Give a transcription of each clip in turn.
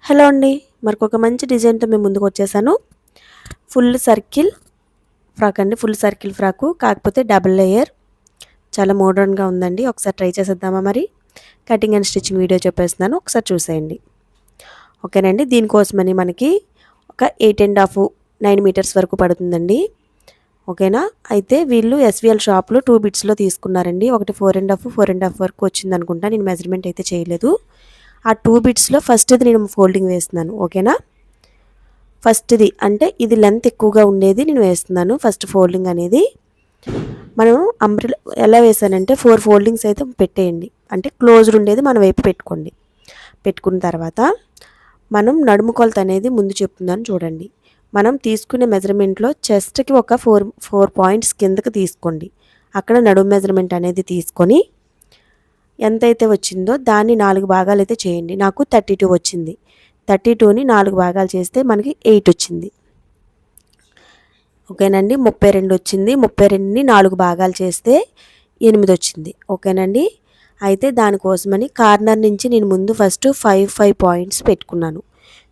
Hello అండి, మరొక మంచి డిజైన్తో మేము ముందుకు వచ్చేసాను. ఫుల్ సర్కిల్ ఫ్రాక్ అండి. ఫుల్ సర్కిల్ ఫ్రాకు, కాకపోతే డబుల్ లేయర్. చాలా మోడర్న్గా ఉందండి. ఒకసారి ట్రై చేసేద్దామా? మరి కటింగ్ అండ్ స్టిచ్చింగ్ వీడియో చెప్పేస్తున్నాను, ఒకసారి చూసేయండి. ఓకేనండి. దీనికోసమని మనకి ఒక 8.5 9 మీటర్స్ వరకు పడుతుందండి. ఓకేనా? అయితే వీళ్ళు ఎస్విఎల్ షాప్లో 2 బిట్స్లో తీసుకున్నారండి. ఒకటి 4.5 వరకు వచ్చింది అనుకుంటా. నేను మెజర్మెంట్ అయితే చేయలేదు. ఆ 2 బిట్స్లో ఫస్ట్ది నేను ఫోల్డింగ్ వేస్తున్నాను. ఓకేనా? ఫస్ట్ది అంటే ఇది లెంత్ ఎక్కువగా ఉండేది నేను వేస్తున్నాను. ఫస్ట్ ఫోల్డింగ్ అనేది మనం అంబ్రెల్లా ఎలా వేసానంటే 4 ఫోల్డింగ్స్ అయితే పెట్టేయండి. అంటే క్లోజ్డ్ ఉండేది మన వైపు పెట్టుకోండి. పెట్టుకున్న తర్వాత మనం నడుము కొలత అనేది ముందు చెప్తున్నాను చూడండి. మనం తీసుకునే మెజర్మెంట్లో చెస్ట్కి ఒక 4 పాయింట్స్ కిందకి తీసుకోండి. అక్కడ నడుము మెజర్మెంట్ అనేది తీసుకొని ఎంతైతే వచ్చిందో దాన్ని 4 భాగాలు అయితే చేయండి. నాకు 32 వచ్చింది. 32ని 4 భాగాలు చేస్తే మనకి 8 వచ్చింది. ఓకేనండి. 32 వచ్చింది. 32ని 4 భాగాలు చేస్తే 8 వచ్చింది. ఓకేనండి. అయితే దానికోసమని కార్నర్ నుంచి నేను ముందు ఫస్ట్ 5 పాయింట్స్ పెట్టుకున్నాను.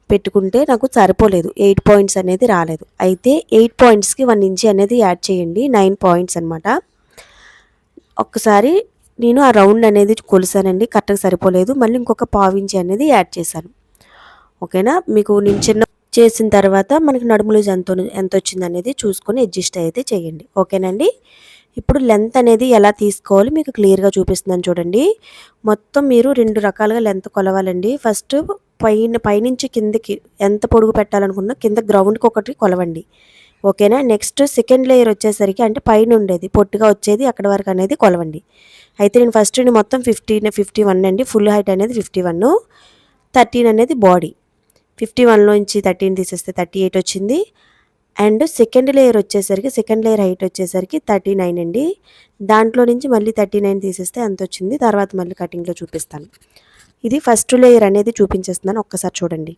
పెట్టుకుంటే నాకు సరిపోలేదు. 8 పాయింట్స్ అనేది రాలేదు. అయితే 8 పాయింట్స్కి 1 ఇంచ్ అనేది యాడ్ చేయండి. 9 పాయింట్స్ అనమాట. ఒక్కసారి నేను ఆ రౌండ్ అనేది కొలిసానండి. కరెక్ట్గా సరిపోలేదు. మళ్ళీ ఇంకొక పావు ఇంచ్ అనేది యాడ్ చేశాను. ఓకేనా? మీకు నేను చిన్న చేసిన తర్వాత మనకి నడుము లూజ్ ఎంత వచ్చింది అనేది చూసుకొని అడ్జస్ట్ అయితే చేయండి. ఓకేనండి. ఇప్పుడు లెంత్ అనేది ఎలా తీసుకోవాలి మీకు క్లియర్గా చూపిస్తున్నాను చూడండి. మొత్తం మీరు 2 రకాలుగా లెంత్ కొలవాలండి. ఫస్ట్ పైనుంచి కిందకి ఎంత పొడుగు పెట్టాలనుకున్నా కింద గ్రౌండ్కి ఒకటి కొలవండి. ఓకేనా? నెక్స్ట్ సెకండ్ లేయర్ వచ్చేసరికి అంటే పైన ఉండేది పొట్టిగా వచ్చేది అక్కడ వరకు అనేది కొలవండి. అయితే నేను ఫస్ట్ మొత్తం 51 అండి. ఫుల్ హైట్ అనేది 51, 13 అనేది బాడీ. 51లోంచి 13 తీసేస్తే 38 వచ్చింది. అండ్ సెకండ్ లేయర్ వచ్చేసరికి సెకండ్ లేయర్ హైట్ వచ్చేసరికి 39 అండి. దాంట్లో నుంచి మళ్ళీ 39 తీసేస్తే ఎంత వచ్చింది తర్వాత మళ్ళీ కటింగ్లో చూపిస్తాను. ఇది ఫస్ట్ లేయర్ అనేది చూపించేస్తున్నాను, ఒక్కసారి చూడండి.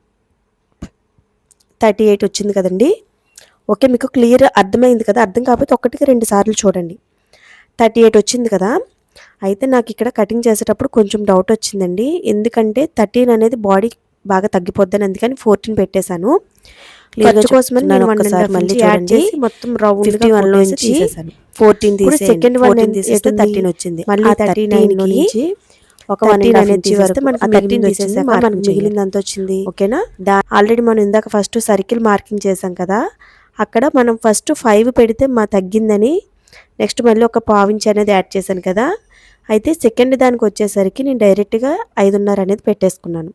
38 వచ్చింది కదండి. ఓకే, మీకు క్లియర్ అర్థమైంది కదా? అర్థం కాకపోతే 1కి 2 సార్లు చూడండి. 38 వచ్చింది కదా. అయితే నాకు ఇక్కడ కటింగ్ చేసేటప్పుడు కొంచెం డౌట్ వచ్చిందండి. ఎందుకంటే 13 అనేది బాడీ బాగా తగ్గిపోద్దని అందుకని 14 పెట్టేశాను. ఖర్చు కోసమని నేను ఒకసారి మళ్ళీ యాడ్ చేసి మొత్తం రౌండ్ 51లోంచి తీసేసాను. 14 తీసేసి సెకండ్ 1 తీసేస్తే 13 వచ్చింది. మళ్ళీ 39 నుంచి ఒక 13 అనేది తీసేస్తే మనకి 13 తీసేసాక మనకి మిగిలింది అంత వచ్చింది. ఓకేనా? ఆల్రెడీ మనం ఇందాక ఫస్ట్ సర్కిల్ మార్కింగ్ చేసాం కదా, అక్కడ మనం ఫస్ట్ 5 పెడితే తగ్గిందని నెక్స్ట్ మళ్ళీ ఒక పావించి అనేది యాడ్ చేశాను కదా. అయితే సెకండ్ దానికి వచ్చేసరికి నేను డైరెక్ట్గా 5.5 అనేది పెట్టేసుకున్నాను.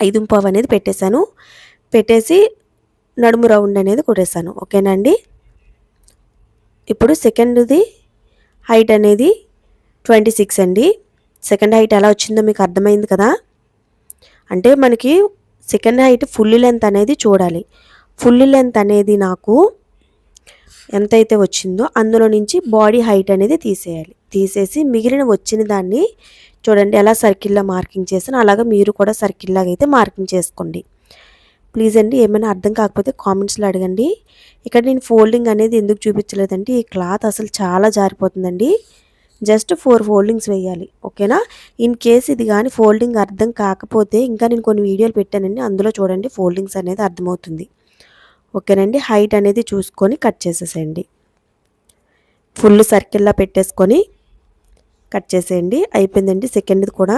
5.5 అనేది పెట్టేశాను. పెట్టేసి నడుము రౌండ్ అనేది కొట్టేశాను. ఓకేనండి. ఇప్పుడు సెకండ్ది హైట్ అనేది 26 అండి. సెకండ్ హైట్ ఎలా వచ్చిందో మీకు అర్థమైంది కదా. అంటే మనకి సెకండ్ హైట్ ఫుల్ లెంత్ అనేది చూడాలి. ఫుల్ లెంత్ అనేది నాకు ఎంతైతే వచ్చిందో అందులో నుంచి బాడీ హైట్ అనేది తీసేయాలి. తీసేసి మిగిలిన వచ్చిన దాన్ని చూడండి ఎలా సర్కిల్లో మార్కింగ్ చేసాను అలాగా మీరు కూడా సర్కిల్ లాగా అయితే మార్కింగ్ చేసుకోండి. ప్లీజ్ అండి, ఏమైనా అర్థం కాకపోతే కామెంట్స్లో అడగండి. ఇక్కడ నేను ఫోల్డింగ్ అనేది ఎందుకు చూపించలేదంటే ఈ క్లాత్ అసలు చాలా జారిపోతుందండి. జస్ట్ 4 ఫోల్డింగ్స్ వేయాలి. ఓకేనా? ఇన్ కేస్ ఇది కానీ ఫోల్డింగ్ అర్థం కాకపోతే ఇంకా నేను కొన్ని వీడియోలు పెట్టానండి, అందులో చూడండి ఫోల్డింగ్స్ అనేది అర్థమవుతుంది. ఓకేనండి. హైట్ అనేది చూసుకొని కట్ చేసేసేయండి. ఫుల్ సర్కిల్లా పెట్టేసుకొని కట్ చేసేయండి. అయిపోయిందండి సెకండ్ది కూడా.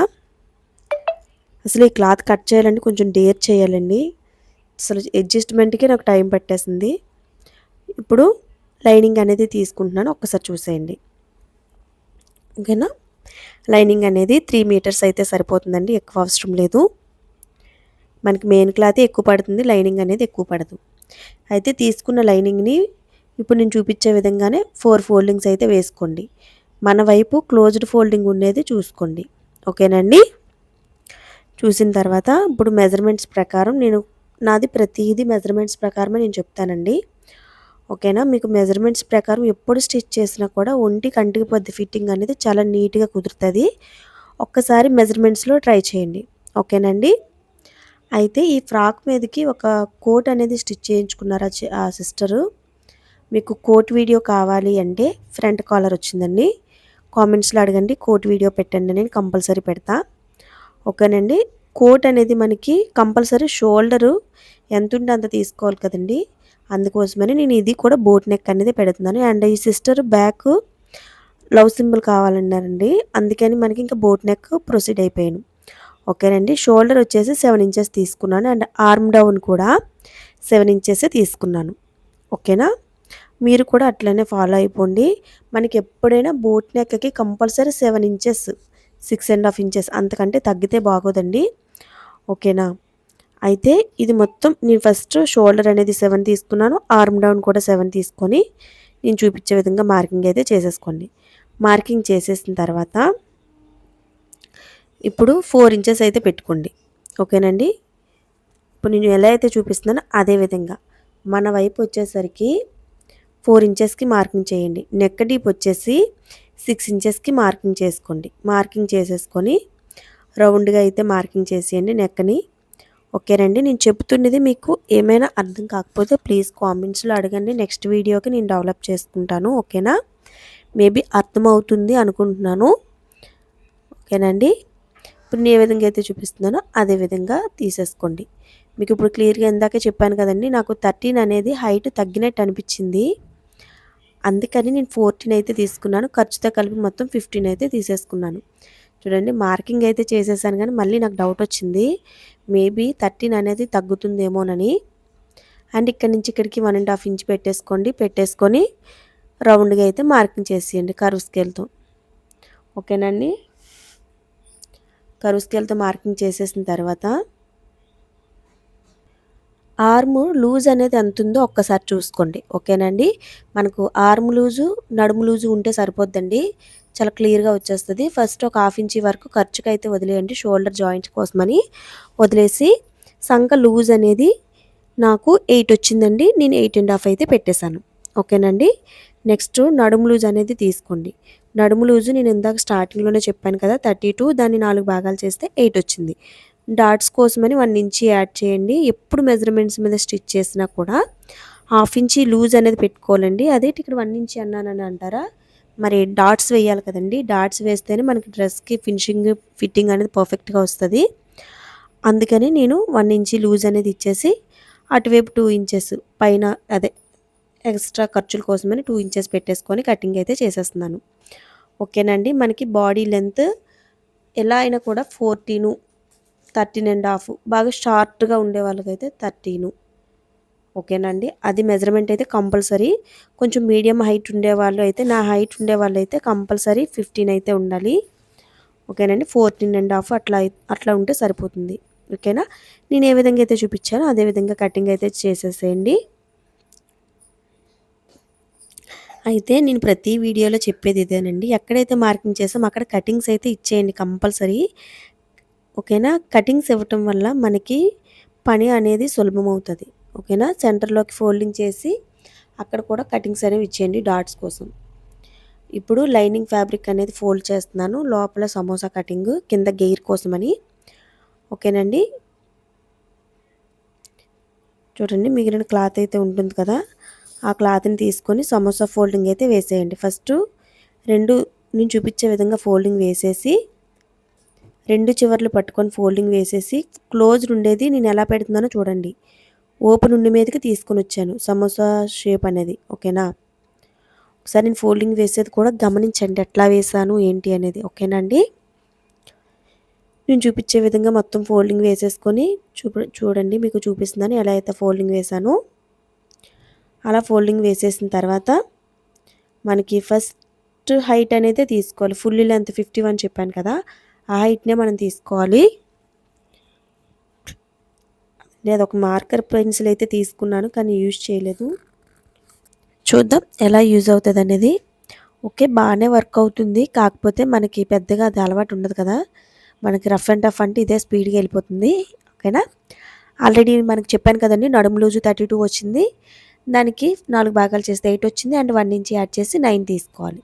అసలు ఈ క్లాత్ కట్ చేయాలంటే కొంచెం డేర్ చేయాలండి. అసలు అడ్జస్ట్మెంట్కి నాకు టైం పట్టేసింది. ఇప్పుడు లైనింగ్ అనేది తీసుకుంటున్నాను, ఒక్కసారి చూసేయండి. ఓకేనా? లైనింగ్ అనేది 3 మీటర్స్ అయితే సరిపోతుందండి, ఎక్కువ అవసరం లేదు. మనకి మెయిన్ క్లాత్ ఎక్కువ పడుతుంది, లైనింగ్ అనేది ఎక్కువ పడదు. అయితే తీసుకున్న లైనింగ్ని ఇప్పుడు నేను చూపించే విధంగానే 4 ఫోల్డింగ్స్ అయితే వేసుకోండి. మన వైపు క్లోజ్డ్ ఫోల్డింగ్ ఉండేది చూసుకోండి. ఓకేనండి. చూసిన తర్వాత ఇప్పుడు మెజర్మెంట్స్ ప్రకారం నాది ప్రతిదీ మెజర్మెంట్స్ ప్రకారమే నేను చెప్తానండి. ఓకేనా? మీకు మెజర్మెంట్స్ ప్రకారం ఎప్పుడు స్టిచ్ చేసినా కూడా ఒంటి కంటికి పొద్దు ఫిట్టింగ్ అనేది చాలా నీట్గా కుదురుతుంది. ఒక్కసారి మెజర్మెంట్స్లో ట్రై చేయండి. ఓకేనండి. అయితే ఈ ఫ్రాక్ మీదకి ఒక కోట్ అనేది స్టిచ్ చేయించుకున్నారు ఆ సిస్టరు. మీకు కోట్ వీడియో కావాలి అంటే ఫ్రంట్ కాలర్ వచ్చిందండి, కామెంట్స్లో అడగండి, కోట్ వీడియో పెట్టండి, నేను కంపల్సరీ పెడతా. ఓకేనండి. కోట్ అనేది మనకి కంపల్సరీ షోల్డరు ఎంత ఉంటే అంత తీసుకోవాలి కదండి. అందుకోసమని నేను ఇది కూడా బోట్ నెక్ అనేది పెడుతున్నాను. అండ్ ఈ సిస్టర్ బ్యాక్ లవ్ సింబల్ కావాలన్నారండి, అందుకని మనకి ఇంకా బోట్ నెక్ ప్రొసీడ్ అయిపోయాను. ఓకేనండి. షోల్డర్ వచ్చేసి 7 ఇంచెస్ తీసుకున్నాను. అండ్ ఆర్మ్ డౌన్ కూడా 7 ఇంచెస్ తీసుకున్నాను. ఓకేనా. మీరు కూడా అట్లనే ఫాలో అయిపోండి. మనకి ఎప్పుడైనా బోట్ నెక్కి కంపల్సరీ 7 ఇంచెస్, 6.5 ఇంచెస్ అంతకంటే తగ్గితే బాగోదండి. ఓకేనా. అయితే ఇది మొత్తం నేను ఫస్ట్ షోల్డర్ అనేది 7 తీసుకున్నాను. ఆర్మ్ డౌన్ కూడా 7 తీసుకొని నేను చూపించే విధంగా మార్కింగ్ అయితే చేసేసుకోండి. మార్కింగ్ చేసేసిన తర్వాత ఇప్పుడు 4 ఇంచెస్ అయితే పెట్టుకోండి. ఓకేనండి. ఇప్పుడు నేను ఎలా అయితే చూపిస్తున్నానో అదే విధంగా మన వైపు వచ్చేసరికి 4 ఇంచెస్కి మార్కింగ్ చేయండి. నెక్ డీప్ వచ్చేసి 6 ఇంచెస్కి మార్కింగ్ చేసుకోండి. మార్కింగ్ చేసేసుకొని రౌండ్గా అయితే మార్కింగ్ చేసేయండి నెక్ని. ఓకేనండి. నేను చెప్తున్నది మీకు ఏమైనా అర్థం కాకపోతే ప్లీజ్ కామెంట్స్లో అడగండి. నెక్స్ట్ వీడియోకి నేను డెవలప్ చేసుకుంటాను. ఓకేనా. మేబీ అర్థమవుతుంది అనుకుంటున్నాను. ఓకేనండి. ఇప్పుడు నేను ఏ విధంగా అయితే చూపిస్తున్నానో అదే విధంగా తీసేసుకోండి. మీకు ఇప్పుడు క్లియర్గా ఇందాకే చెప్పాను కదండి, నాకు 13 అనేది హైట్ తగ్గినట్టు అనిపించింది, అందుకని నేను 14 అయితే తీసుకున్నాను. ఖర్చుతో కలిపి మొత్తం 15 అయితే తీసేసుకున్నాను. చూడండి మార్కింగ్ అయితే చేసేసాను, కానీ మళ్ళీ నాకు డౌట్ వచ్చింది మేబీ 13 అనేది తగ్గుతుందేమోనని. అండ్ ఇక్కడ నుంచి ఇక్కడికి 1.5 ఇంచ్ పెట్టేసుకొని రౌండ్గా అయితే మార్కింగ్ చేసేయండి కర్వ్ స్కేల్తో. ఓకేనండి. కర్వ్ స్కేల్తో మార్కింగ్ చేసేసిన తర్వాత ఆర్మ్ లూజ్ అనేది ఎంత ఉందో ఒక్కసారి చూసుకోండి. ఓకేనండి. మనకు ఆర్మ్ లూజు, నడుము లూజు ఉంటే సరిపోద్దండి, చాలా క్లియర్గా వచ్చేస్తుంది. ఫస్ట్ ఒక 1/2 ఇంచ్ వరకు ఖర్చుకు అయితే వదిలేయండి, షోల్డర్ జాయింట్ కోసమని వదిలేసి సంక లూజ్ అనేది నాకు 8 వచ్చిందండి. నేను 8.5 అయితే పెట్టేశాను. ఓకేనండి. నెక్స్ట్ నడుము లూజ్ అనేది తీసుకోండి. నడుము లూజు నేను ఇందాక స్టార్టింగ్లోనే చెప్పాను కదా 32, దాన్ని 4 భాగాలు చేస్తే 8 వచ్చింది. డాట్స్ కోసమని 1 ఇంచ్ యాడ్ చేయండి. ఎప్పుడు మెజర్మెంట్స్ మీద స్టిచ్ చేసినా కూడా 1/2 ఇంచ్ లూజ్ అనేది పెట్టుకోవాలండి. అదేంటి ఇక్కడ 1 ఇంచ్ అన్నానని అంటారా, మరి డాట్స్ వేయాలి కదండి. డాట్స్ వేస్తేనే మనకి డ్రెస్కి ఫిట్టింగ్ అనేది పర్ఫెక్ట్గా వస్తుంది. అందుకని నేను 1 ఇంచ్ లూజ్ అనేది ఇచ్చేసి అటువైపు 2 ఇంచెస్ పైన అదే ఎక్స్ట్రా ఖర్చుల కోసమని 2 ఇంచెస్ పెట్టేసుకొని కటింగ్ అయితే చేసేస్తున్నాను. ఓకేనండి. మనకి బాడీ లెంత్ ఎలా అయినా కూడా 14, 13.5 బాగా షార్ట్గా ఉండే వాళ్ళకైతే 13. ఓకేనండి. అది మెజర్మెంట్ అయితే కంపల్సరీ. కొంచెం మీడియం హైట్ ఉండేవాళ్ళు అయితే, నా హైట్ ఉండేవాళ్ళు అయితే కంపల్సరీ 15 అయితే ఉండాలి. ఓకేనండి. 14.5 అట్లా ఉంటే సరిపోతుంది. ఓకేనా. నేను ఏ విధంగా అయితే చూపించానో అదే విధంగా కటింగ్ అయితే చేసేసేయండి. అయితే నేను ప్రతి వీడియోలో చెప్పేది ఇదేనండి, ఎక్కడైతే మార్కింగ్ చేసామో అక్కడ కటింగ్స్ అయితే ఇచ్చేయండి కంపల్సరీ. ఓకేనా. కటింగ్స్ ఇవ్వటం వల్ల మనకి పని అనేది సులభమవుతుంది. ఓకేనా. సెంటర్లోకి ఫోల్డింగ్ చేసి అక్కడ కూడా కటింగ్స్ అనేవి ఇచ్చేయండి డాట్స్ కోసం. ఇప్పుడు లైనింగ్ ఫ్యాబ్రిక్ అనేది ఫోల్డ్ చేస్తున్నాను, లోపల సమోసా కటింగ్ కింద గెయిర్ కోసమని. ఓకేనండి. చూడండి మిగిలిన క్లాత్ అయితే ఉంటుంది కదా, ఆ క్లాత్ని తీసుకొని సమోసా ఫోల్డింగ్ అయితే వేసేయండి. ఫస్ట్ నేను చూపించే విధంగా ఫోల్డింగ్ వేసేసి 2 చివర్లు పట్టుకొని ఫోల్డింగ్ వేసేసి క్లోజ్డ్ ఉండేది నేను ఎలా పెడుతున్నానో చూడండి. ఓపెన్ ఉండి మీదకి తీసుకొని వచ్చాను సమోసా షేప్ అనేది. ఓకేనా. ఒకసారి నేను ఫోల్డింగ్ వేసేది కూడా గమనించండి ఎట్లా వేసాను ఏంటి అనేది. ఓకేనా అండి. నేను చూపించే విధంగా మొత్తం ఫోల్డింగ్ వేసేసుకొని చూడండి మీకు చూపిస్తున్నాను ఎలా అయితే ఫోల్డింగ్ వేసానో. అలా ఫోల్డింగ్ వేసేసిన తర్వాత మనకి ఫస్ట్ హైట్ అనేది తీసుకోవాలి. ఫుల్ లెంత్ 51 చెప్పాను కదా, ఆ హైట్నే మనం తీసుకోవాలి. నేను ఒక మార్కర్ పెన్సిల్ అయితే తీసుకున్నాను కానీ యూజ్ చేయలేదు. చూద్దాం ఎలా యూజ్ అవుతుంది అనేది. ఓకే, బాగానే వర్క్ అవుతుంది. కాకపోతే మనకి పెద్దగా అది అలవాటు ఉండదు కదా, మనకి రఫ్ అండ్ టఫ్ అంటే ఇదే స్పీడ్గా వెళ్ళిపోతుంది. ఓకేనా. ఆల్రెడీ మనకి చెప్పాను కదండి నడుము లూజు 32 వచ్చింది, దానికి 4 భాగాలు చేస్తే 8 వచ్చింది. అండ్ 1 ఇంచ్ యాడ్ చేసి 9 తీసుకోవాలి.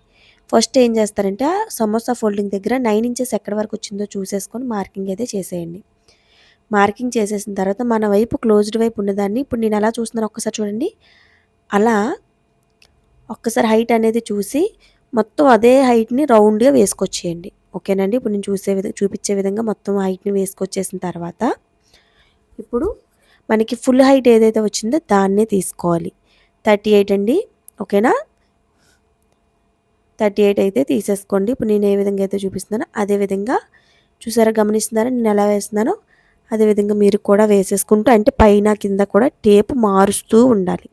ఫస్ట్ ఏం చేస్తారంటే ఆ సమోసా ఫోల్డింగ్ దగ్గర 9 ఇంచెస్ ఎక్కడి వరకు వచ్చిందో చూసేసుకొని మార్కింగ్ అయితే చేసేయండి. మార్కింగ్ చేసేసిన తర్వాత మన వైపు క్లోజ్డ్ వైపు ఉన్నదాన్ని ఇప్పుడు నేను ఎలా చూస్తున్నాను ఒక్కసారి చూడండి. అలా ఒక్కసారి హైట్ అనేది చూసి మొత్తం అదే హైట్ని రౌండ్గా వేసుకొచ్చేయండి. ఓకేనండి. ఇప్పుడు నేను చూపించే విధంగా మొత్తం హైట్‌ని వేసుకొచ్చేసిన తర్వాత ఇప్పుడు మనకి ఫుల్ హైట్ ఏదైతే వచ్చిందో దాన్నే తీసుకోవాలి. 38 అండి. ఓకేనా? 38 అయితే తీసేసుకోండి. ఇప్పుడు నేను ఏ విధంగా అయితే చూపిస్తున్నానో అదే విధంగా చూసారా, గమనిస్తున్నారా నేను ఎలా వేస్తున్నానో అదే విధంగా మీరు కూడా వేసేసుకుంటూ, అంటే పైన కింద కూడా టేప్ మారుస్తూ ఉండాలి.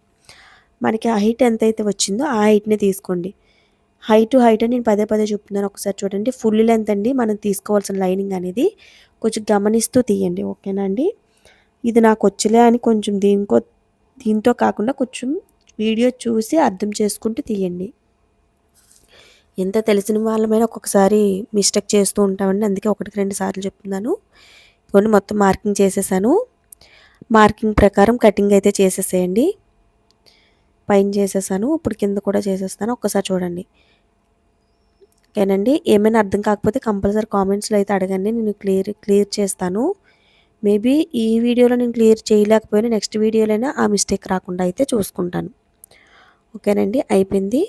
మనకి ఆ హైట్ ఎంతైతే వచ్చిందో ఆ హైట్‌నే తీసుకోండి. హైట్ అని నేను పదే పదే చెప్తున్నాను. ఒకసారి చూడండి. ఫుల్ లెంత్ అండి మనం తీసుకోవాల్సిన లైనింగ్ అనేది. కొంచెం గమనిస్తూ తీయండి. ఓకేనా అండి? ఇది నాకొచ్చులే అని కొంచెం దీంతో కాకుండా కొంచెం వీడియో చూసి అర్థం చేసుకుంటూ తీయండి. ఎంత తెలిసిన వాళ్ళమైనా ఒక్కొక్కసారి మిస్టేక్ చేస్తూ ఉంటామండి. అందుకే 1కి 2 సార్లు చెప్తున్నాను. ఇదిగోండి మొత్తం మార్కింగ్ చేసేసాను. మార్కింగ్ ప్రకారం కటింగ్ అయితే చేసేసేయండి. పైన చేసేసాను. ఇప్పుడు కింద కూడా చేసేస్తాను. ఒక్కసారి చూడండి. ఓకేనండి. ఏమైనా అర్థం కాకపోతే కంపల్సరీ కామెంట్స్‌లో అయితే అడగండి. నేను క్లియర్ చేస్తాను. మేబీ ఈ వీడియోలో నేను క్లియర్ చేయలేకపోయినా నెక్స్ట్ వీడియోలోనే ఆ మిస్టేక్ రాకుండా అయితే చూసుకుంటాను. ఓకేనండి. అయిపోయింది.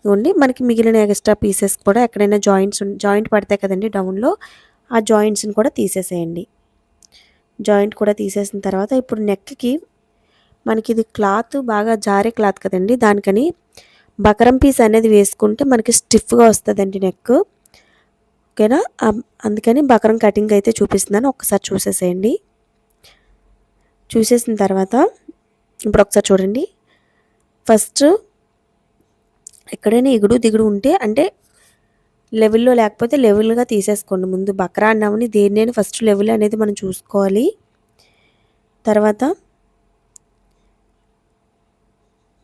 ఇదిగోండి మనకి మిగిలిన ఎక్స్ట్రా పీసెస్ కూడా ఎక్కడైనా జాయింట్ పడతాయి కదండీ డౌన్‌లో, ఆ జాయింట్స్‌ని కూడా తీసేసేయండి. జాయింట్ కూడా తీసేసిన తర్వాత ఇప్పుడు నెక్‌కి మనకి ఇది క్లాత్ బాగా జారే క్లాత్ కదండీ, దానికని బకరం పీస్ అనేది వేసుకుంటే మనకి స్టిఫ్‌గా వస్తదండి నెక్. ఓకేనా? అందుకని బకరం కటింగ్ అయితే చూపిస్తున్నాను. ఒక్కసారి చూసేసేయండి. చూసేసిన తర్వాత ఇప్పుడు ఒకసారి చూడండి. ఫస్ట్ ఎక్కడైనా ఎగుడు దిగుడు ఉంటే, అంటే లెవెల్‌లో లేకపోతే లెవెల్‌గా తీసేసుకోండి. ముందు బకరా అన్నామని దేన్నైనా ఫస్ట్ లెవెల్ అనేది మనం చూసుకోవాలి. తర్వాత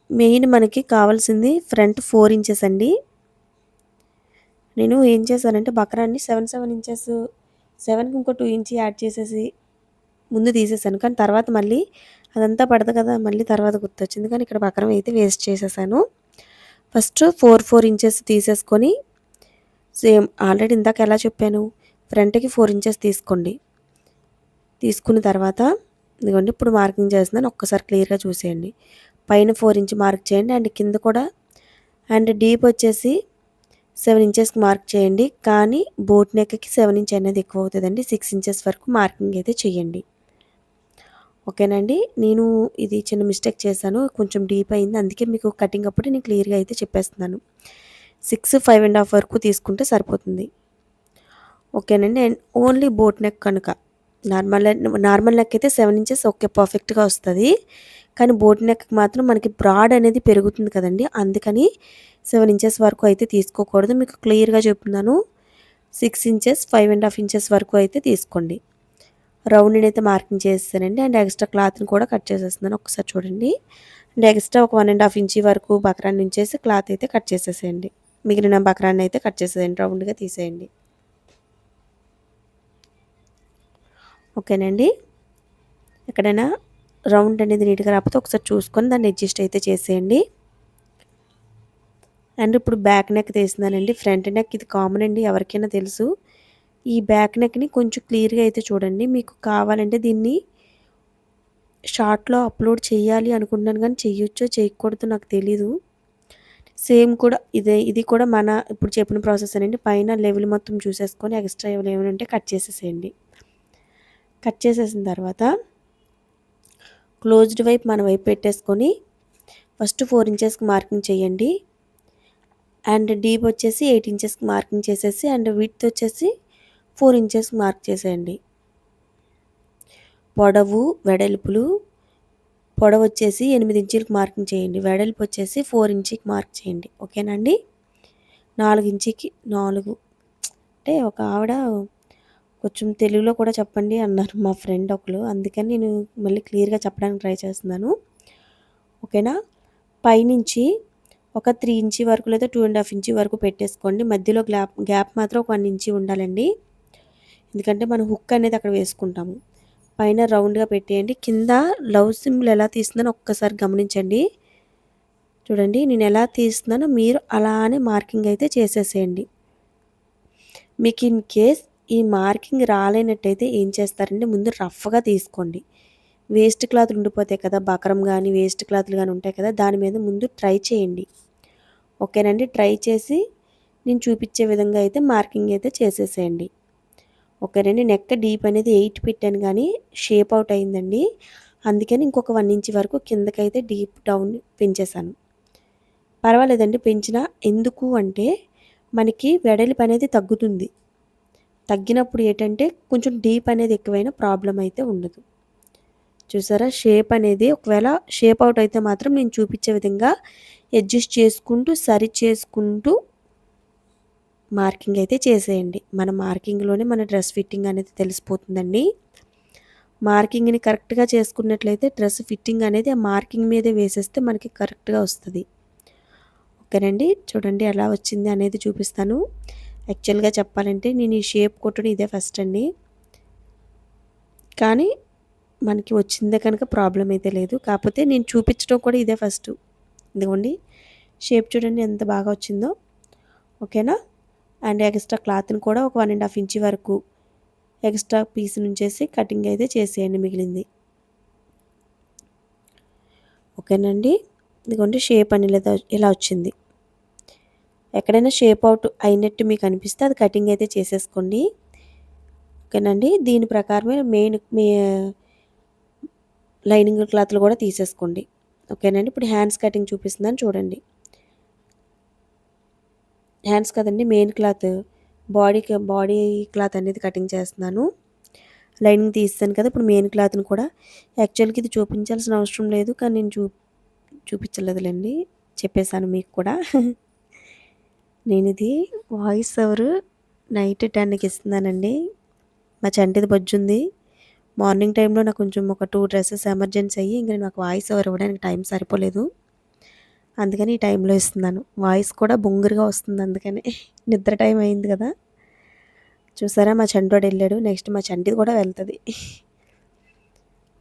మెయిన్ మనకి కావాల్సింది ఫ్రంట్ 4 ఇంచెస్ అండి. నేను ఏం చేశానంటే బకరాన్ని 7 ఇంచెస్, 7కి ఇంకో 2 ఇంచ్ యాడ్ చేసేసి ముందు తీసేసాను. కానీ తర్వాత మళ్ళీ అదంతా పడదు కదా, మళ్ళీ తర్వాత గుర్తొచ్చింది. కానీ ఇక్కడ బకరం అయితే వేస్ట్ చేసేసాను. ఫస్ట్ 4 ఇంచెస్ తీసేసుకొని, సేమ్ ఆల్రెడీ ఇందాక ఎలా చెప్పాను, ఫ్రంట్‌కి 4 ఇంచెస్ తీసుకోండి. తీసుకున్న తర్వాత ఇదిగోండి ఇప్పుడు మార్కింగ్ చేస్తున్నాను. ఒక్కసారి క్లియర్‌గా చూసేయండి. పైన 4 ఇంచ్ మార్క్ చేయండి. అండ్ కింద కూడా, అండ్ డీప్ వచ్చేసి 7 ఇంచెస్‌కి మార్క్ చేయండి. కానీ బోట్ నెక్‌కి 7 ఇంచ్ అనేది ఎక్కువ అవుతదండి. 6 ఇంచెస్ వరకు మార్కింగ్ అయితే చేయండి. ఓకేనండి. నేను ఇది చిన్న మిస్టేక్ చేశాను. కొంచెం డీప్ అయింది. అందుకే మీకు కటింగ్ అప్పుడు నేను క్లియర్‌గా అయితే చెప్పేస్తున్నాను. 6, 5 ½ వరకు తీసుకుంటే సరిపోతుంది. ఓకేనండి. అండ్ ఓన్లీ బోట్ నెక్ కనుక నార్మల్ నెక్ అయితే 7 ఇంచెస్ ఓకే, పర్ఫెక్ట్‌గా వస్తది. కానీ బోట్ నెక్‌కి మాత్రం మనకి బ్రాడ్ అనేది పెరుగుతుంది కదండీ, అందుకని 7 ఇంచెస్ వరకు అయితే తీసుకోకూడదు. మీకు క్లియర్‌గా చెప్తున్నాను. 6 ఇంచెస్, 5 ½ ఇంచెస్ వరకు అయితే తీసుకోండి. రౌండ్‌ని అయితే మార్కింగ్ చేసేసానండి. అండ్ ఎక్స్ట్రా క్లాత్‌ని కూడా కట్ చేసేస్తున్నాను. ఒకసారి చూడండి. అండ్ ఎక్స్ట్రా ఒక 1 ½ ఇంచ్ వరకు బకరాన్ని ఉంచేసి క్లాత్ అయితే కట్ చేసేసేయండి. మిగిలిన బకరాన్ని అయితే కట్ చేసేయండి. రౌండ్‌గా తీసేయండి. ఓకేనండి. ఎక్కడైనా రౌండ్ అనేది నీట్‌గా రాకపోతే ఒకసారి చూసుకొని దాన్ని అడ్జస్ట్ అయితే చేసేయండి. అండ్ ఇప్పుడు బ్యాక్ నెక్ తీస్తున్నానండి. ఫ్రంట్ నెక్ ఇది కామన్ అండి, ఎవరికైనా తెలుసు. ఈ బ్యాక్ నెక్‌ని కొంచెం క్లియర్‌గా అయితే చూడండి. మీకు కావాలంటే దీన్ని షార్ట్‌లో అప్లోడ్ చేయాలి అనుకుంటున్నాను, కానీ చెయ్యొచ్చో చేయకూడదో నాకు తెలీదు. సేమ్ కూడా ఇది కూడా మన ఇప్పుడు చెప్పిన ప్రాసెసేనండి. పైన లెవెల్ మొత్తం చూసేసుకొని ఎక్స్ట్రా ఏమైనా ఉంటే కట్ చేసేసేయండి. కట్ చేసేసిన తర్వాత క్లోజ్డ్ వైపు మన వైపు పెట్టేసుకొని ఫస్ట్ 4 ఇంచెస్‌కి మార్కింగ్ చేయండి. అండ్ డీప్ వచ్చేసి 8 ఇంచెస్‌కి మార్కింగ్ చేసేసి, అండ్ విడ్త్ వచ్చేసి 4 ఇంచెస్‌కి మార్క్ చేసేయండి. పొడవు వచ్చేసి 8 ఇంచులకి మార్కింగ్ చేయండి. వెడల్పు వచ్చేసి 4 ఇంచుకి మార్క్ చేయండి. ఓకేనండి. 4 ఇంచుకి 4 అంటే ఒక ఆవిడ కొంచెం తెలుగులో కూడా చెప్పండి అన్నారు మా ఫ్రెండ్ ఒకళ్ళు. అందుకని నేను మళ్ళీ క్లియర్‌గా చెప్పడానికి ట్రై చేస్తున్నాను. ఓకేనా. పైనుంచి ఒక 3 ఇంచ్ వరకు లేదా 2 ½ ఇంచ్ వరకు పెట్టేసుకోండి. మధ్యలో గ్యాప్ మాత్రం ఒక 1 ఇంచ్ ఉండాలండి. ఎందుకంటే మనం హుక్ అనేది అక్కడ వేసుకుంటాము. పైన రౌండ్‌గా పెట్టేయండి. కింద లవ్ సింబల్ ఎలా తీస్తున్నానో ఒక్కసారి గమనించండి. చూడండి నేను ఎలా తీస్తున్నానో మీరు అలానే మార్కింగ్ అయితే చేసేసేయండి. మీకు ఇన్ కేస్ ఈ మార్కింగ్ రాలేనట్టయితే ఏం చేస్తారంటే ముందు రఫ్‌గా తీసుకోండి. వేస్ట్ క్లాత్‌లు ఉండిపోతాయి కదా, బకరం గానీ, వేస్ట్ క్లాత్‌లు గానీ ఉంటాయి కదా, దాని మీద ముందు ట్రై చేయండి. ఓకేనండి. ట్రై చేసి నేను చూపించే విధంగా అయితే మార్కింగ్ అయితే చేసేసేయండి. ఓకేనండి. నెక్ డీప్ అనేది 8 పెట్టాను కానీ షేప్ అవుట్ అయిందండి. అందుకని ఇంకొక 1 ఇంచ్ వరకు కిందకైతే డీప్ డౌన్ పెంచేశాను. పర్వాలేదండి పెంచినా. ఎందుకు అంటే మనకి వెడల్పు అనేది తగ్గుతుంది. తగ్గినప్పుడు ఏంటంటే కొంచెం డీప్ అనేది ఎక్కువైనా ప్రాబ్లం అయితే ఉండదు. చూసారా షేప్ అనేది ఒకవేళ షేప్ అవుట్ అయితే మాత్రం నేను చూపించే విధంగా అడ్జస్ట్ చేసుకుంటూ సరి చేసుకుంటూ మార్కింగ్ అయితే చేసేయండి. మన మార్కింగ్లోనే మన డ్రెస్ ఫిట్టింగ్ అనేది తెలిసిపోతుందండి. మార్కింగ్ని కరెక్ట్గా చేసుకున్నట్లయితే డ్రెస్ ఫిట్టింగ్ అనేది ఆ మార్కింగ్ మీదే వేసేస్తే మనకి కరెక్ట్గా వస్తుంది. ఓకేనండి. చూడండి ఎలా వచ్చింది అనేది చూపిస్తాను. యాక్చువల్గా చెప్పాలంటే నేను ఈ షేప్ కొట్టడం ఇదే ఫస్ట్ అండి. కానీ మనకి వచ్చిందే కనుక ప్రాబ్లం అయితే లేదు. కాకపోతే నేను చూపించడం కూడా ఇదే ఫస్ట్. ఇదిగోండి షేప్ చూడండి ఎంత బాగా వచ్చిందో. ఓకేనా. అండ్ ఎక్స్ట్రా క్లాత్ని కూడా ఒక 1.5 ఇంచ్ వరకు ఎక్స్ట్రా పీస్ నుంచేసి కటింగ్ అయితే చేసేయండి మిగిలింది. ఓకేనండి. ఇదిగోండి షేప్ అనేది ఇలా వచ్చింది. ఎక్కడైనా షేప్ అవుట్ అయినట్టు మీకు అనిపిస్తే అది కటింగ్ అయితే చేసేసుకోండి. ఓకేనండి. దీని ప్రకారమే మీ లైనింగ్ క్లాత్లు కూడా తీసేసుకోండి. ఓకేనండి. ఇప్పుడు హ్యాండ్స్ కటింగ్ చూపిస్తున్నాను చూడండి. హ్యాండ్స్ కదండి మెయిన్ క్లాత్ బాడీ క్లాత్ అనేది కటింగ్ చేస్తున్నాను. లైనింగ్ తీస్తాను కదా ఇప్పుడు మెయిన్ క్లాత్ని కూడా యాక్చువల్గా ఇది చూపించాల్సిన అవసరం లేదు కానీ నేను చూపించలేదులేండి చెప్పేశాను మీకు కూడా. నేను ఇది వాయిస్ ఓవర్ నైట్ 10కి ఇస్తున్నానండి. మా చంటిది బొజ్జుంది. మార్నింగ్ టైంలో నాకు కొంచెం ఒక 2 డ్రెస్సెస్ ఎమర్జెన్సీ అయ్యి ఇంకా నాకు వాయిస్ ఓవర్ ఇవ్వడానికి టైం సరిపోలేదు. అందుకని ఈ టైంలో ఇస్తున్నాను. వాయిస్ కూడా బొంగురుగా వస్తుంది అందుకని. నిద్ర టైం అయింది కదా. చూసారా మా చంటోడు వెళ్ళాడు. నెక్స్ట్ మా చంటిది కూడా వెళ్తుంది.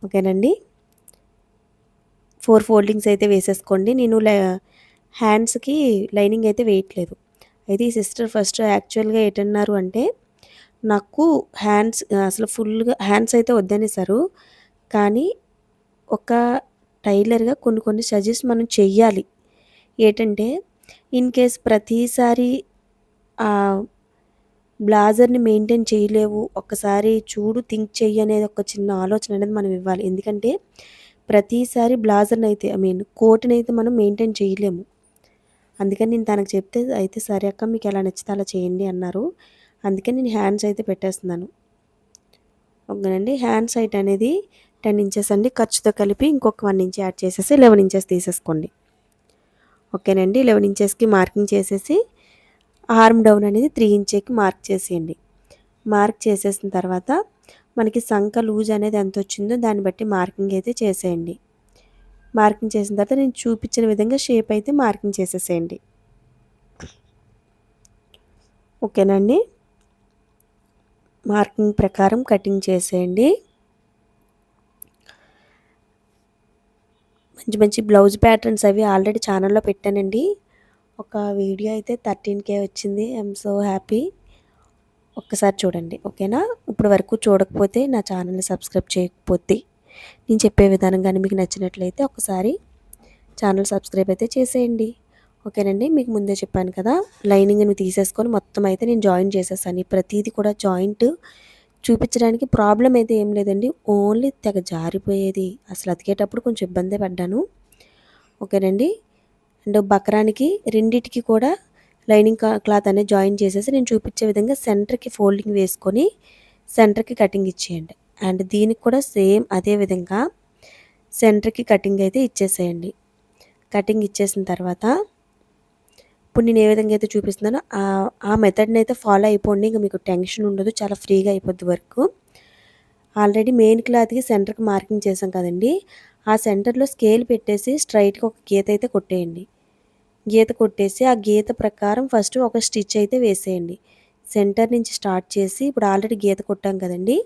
ఓకేనండి. 4 ఫోల్డింగ్స్ అయితే వేసేసుకోండి. నేను హ్యాండ్స్కి లైనింగ్ అయితే వేయట్లేదు. అయితే ఈ సిస్టర్ ఫస్ట్ యాక్చువల్గా ఏంటన్నారు అంటే నాకు హ్యాండ్స్ అసలు ఫుల్గా హ్యాండ్స్ అయితే వద్దనేసారు. కానీ ఒక టైలర్గా కొన్ని సజెస్ట్ మనం చెయ్యాలి. ఏంటంటే ఇన్ కేస్ ప్రతిసారి బ్లాజర్ని మెయింటైన్ చేయలేవు, ఒక్కసారి చూడు థింక్ చెయ్యి అనేది ఒక చిన్న ఆలోచన అనేది మనం ఇవ్వాలి. ఎందుకంటే ప్రతిసారి బ్లాజర్ని అయితే కోట్ని అయితే మనం మెయింటైన్ చేయలేము. అందుకని నేను తనకు చెప్తే అయితే సరే అక్క మీకు ఎలా నచ్చితే అలా చేయండి అన్నారు. అందుకని నేను హ్యాండ్స్ అయితే పెట్టేస్తున్నాను. ఓకేనండి. హ్యాండ్స్ హైట్ అనేది 10 ఇంచెస్ అండి. ఖర్చుతో కలిపి ఇంకొక 1 ఇంచ్ యాడ్ చేసేసి 11 ఇంచెస్ తీసేసుకోండి. ఓకేనండి. 11 ఇంచెస్కి మార్కింగ్ చేసేసి ఆర్మ్ డౌన్ అనేది 3 ఇంచ్కి మార్క్ చేసేయండి. మార్క్ చేసేసిన తర్వాత మనకి సంక లూజ్ అనేది ఎంత వచ్చిందో దాన్ని బట్టి మార్కింగ్ అయితే చేసేయండి. మార్కింగ్ చేసిన తర్వాత నేను చూపించిన విధంగా షేప్ అయితే మార్కింగ్ చేసేసేయండి. ఓకేనండి. మార్కింగ్ ప్రకారం కటింగ్ చేసేయండి. మంచి బ్లౌజ్ ప్యాటర్న్స్ అవి ఆల్రెడీ ఛానల్లో పెట్టానండి. ఒక వీడియో అయితే 13K వచ్చింది. I'm so happy. ఒక్కసారి చూడండి. ఓకేనా. ఇప్పుడు వరకు చూడకపోతే నా ఛానల్ని సబ్స్క్రైబ్ చేయకపోతే నేను చెప్పే విధానం కానీ మీకు నచ్చినట్లయితే ఒకసారి ఛానల్ సబ్స్క్రైబ్ అయితే చేసేయండి. ఓకేనండి. మీకు ముందే చెప్పాను కదా లైనింగ్ని తీసేసుకొని మొత్తం అయితే నేను జాయిన్ చేసేసాను. ప్రతిదీ కూడా జాయింట్ చూపించడానికి ప్రాబ్లం అయితే ఏం లేదండి. ఓన్లీ తెగ జారిపోయేది. అసలు అతికేటప్పుడు కొంచెం ఇబ్బందే పడ్డాను. ఓకేనండి. అండ్ బక్రానికి రెండిటికి కూడా లైనింగ్ క్లాత్ అనేది జాయిన్ చేసేసి నేను చూపించే విధంగా సెంటర్కి ఫోల్డింగ్ వేసుకొని సెంటర్కి కటింగ్ ఇచ్చేయండి. అండ్ దీనికి కూడా సేమ్ అదే విధంగా సెంటర్కి కటింగ్ అయితే ఇచ్చేసేయండి. కటింగ్ ఇచ్చేసిన తర్వాత ఇప్పుడు నేను ఏ విధంగా అయితే చూపిస్తున్నానో ఆ మెథడ్ని అయితే ఫాలో అయిపోండి. ఇంకా మీకు టెన్షన్ ఉండదు. చాలా ఫ్రీగా అయిపోద్ది వర్క్. ఆల్రెడీ మెయిన్ క్లాత్కి సెంటర్కి మార్కింగ్ చేసాం కదండి. ఆ సెంటర్లో స్కేల్ పెట్టేసి స్ట్రైట్గా ఒక గీత అయితే కొట్టేయండి. గీత కొట్టేసి ఆ గీత ప్రకారం ఫస్ట్ ఒక స్టిచ్ అయితే వేసేయండి. సెంటర్ నుంచి స్టార్ట్ చేసి ఇప్పుడు ఆల్రెడీ గీత కొట్టాం కదండి.